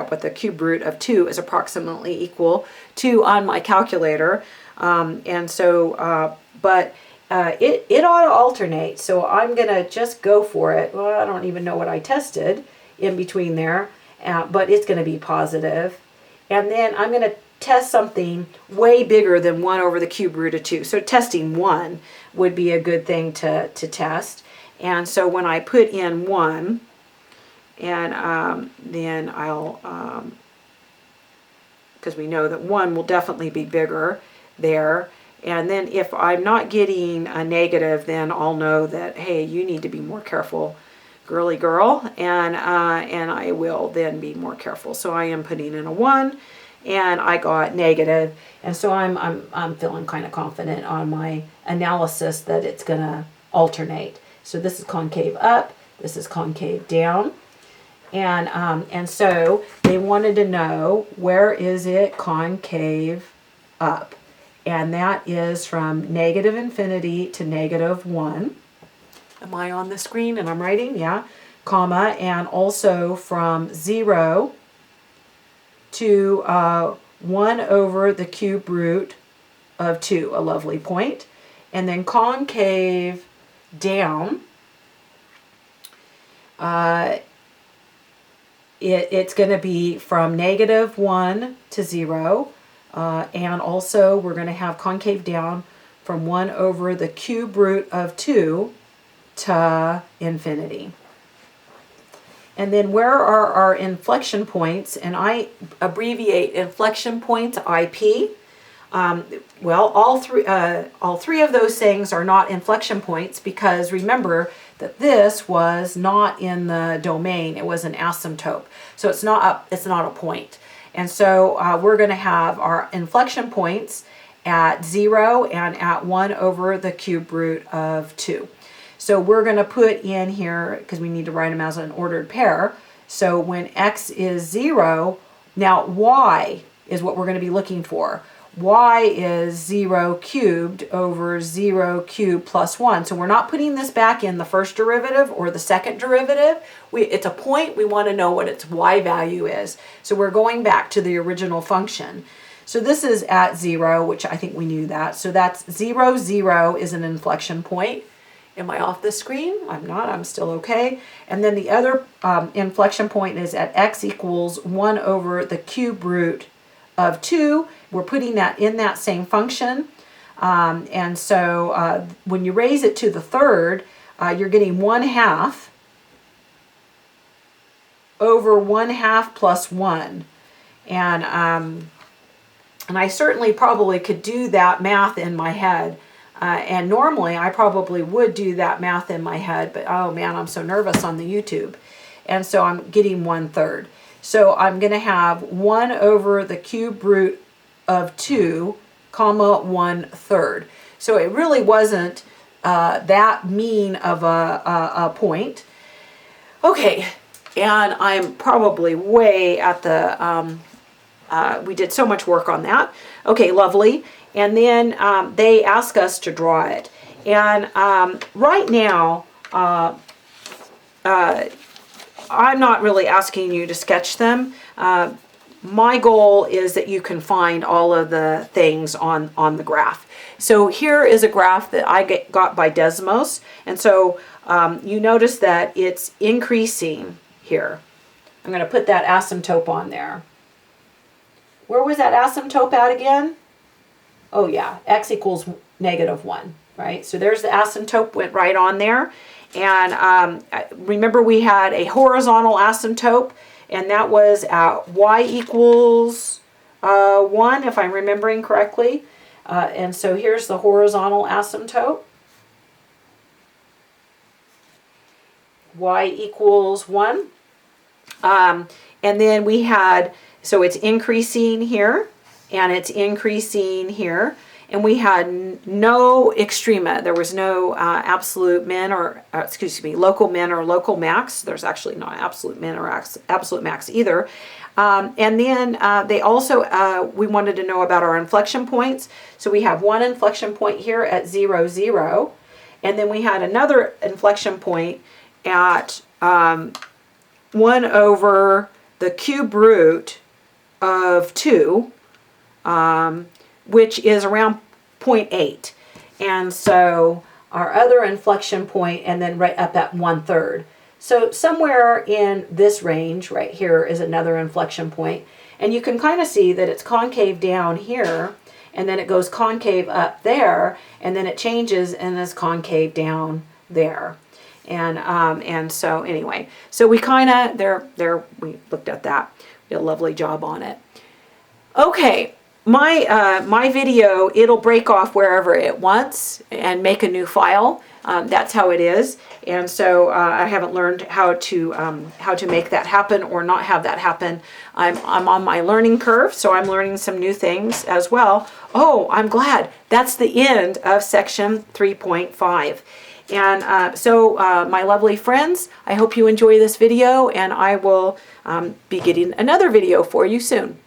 out what the cube root of 2 is approximately equal to on my calculator. And so, it ought to alternate. So I'm going to just go for it. Well, I don't even know what I tested in between there, but it's going to be positive. And then I'm going to test something way bigger than 1 over the cube root of 2. So testing 1 would be a good thing to test. And so when I put in 1, and then I'll, because we know that 1 will definitely be bigger there. And then if I'm not getting a negative, then I'll know that, hey, you need to be more careful, girly girl, and I will then be more careful. So I am putting in a 1, and I got negative, and so I'm feeling kind of confident on my analysis that it's gonna alternate. So this is concave up, this is concave down, and so they wanted to know, where is it concave up? And that is from negative infinity to negative 1. Am I on the screen and I'm writing? Yeah. Comma, and also from 0 to 1 over the cube root of 2, a lovely point. And then concave down, it's going to be from negative 1 to 0. And also we're going to have concave down from 1 over the cube root of 2 to infinity. And then where are our inflection points? And I abbreviate inflection points IP. Well, all three of those things are not inflection points, because remember that this was not in the domain, it was an asymptote. So it's not a point. And so we're going to have our inflection points at 0 and at 1 over the cube root of 2. So we're going to put in here, because we need to write them as an ordered pair. So when x is 0, now y is what we're going to be looking for. Y is 0 cubed over 0 cubed plus 1. So we're not putting this back in the first derivative or the second derivative. It's a point. We want to know what its y value is. So we're going back to the original function. So this is at 0, which I think we knew that. So that's 0, 0 is an inflection point. Am I off the screen? I'm not. I'm still okay. And then the other inflection point is at x equals 1 over the cube root of 2. We're putting that in that same function. And so when you raise it to the third, you're getting 1/2 over 1/2 plus 1. And I certainly probably could do that math in my head. And normally I probably would do that math in my head, but oh man, I'm so nervous on the YouTube. And so I'm getting 1/3. So I'm going to have 1 over the cube root of 2, comma 1/3. So it really wasn't that mean of a point. Okay, and I'm probably way at the, we did so much work on that. Okay, lovely. And then they ask us to draw it. And right now, I'm not really asking you to sketch them. My goal is that you can find all of the things on the graph. So here is a graph that I got by Desmos. And so you notice that it's increasing here. I'm going to put that asymptote on there. Where was that asymptote at again? Oh yeah, x equals -1, right? So there's the asymptote, went right on there. And remember we had a horizontal asymptote, and that was at y equals 1, if I'm remembering correctly. And so here's the horizontal asymptote. Y equals 1. And then we had, so it's increasing here, and it's increasing here. And we had no extrema. There was no absolute min or, excuse me, local min or local max. There's actually not absolute min or absolute max either. And then they also, we wanted to know about our inflection points. So we have one inflection point here at 0, 0. And then we had another inflection point at 1 over the cube root of 2, which is around 0.8. And so our other inflection point, and then right up at 1/3. So somewhere in this range right here is another inflection point. And you can kind of see that it's concave down here, and then it goes concave up there, and then it changes and is concave down there. And so anyway, so we kind of, we looked at that. We did a lovely job on it. Okay, my video, it'll break off wherever it wants and make a new file. That's how it is. And so I haven't learned how to make that happen or not have that happen. I'm on my learning curve, so I'm learning some new things as well. Oh, I'm glad. That's the end of section 3.5. And so my lovely friends, I hope you enjoy this video, and I will be getting another video for you soon.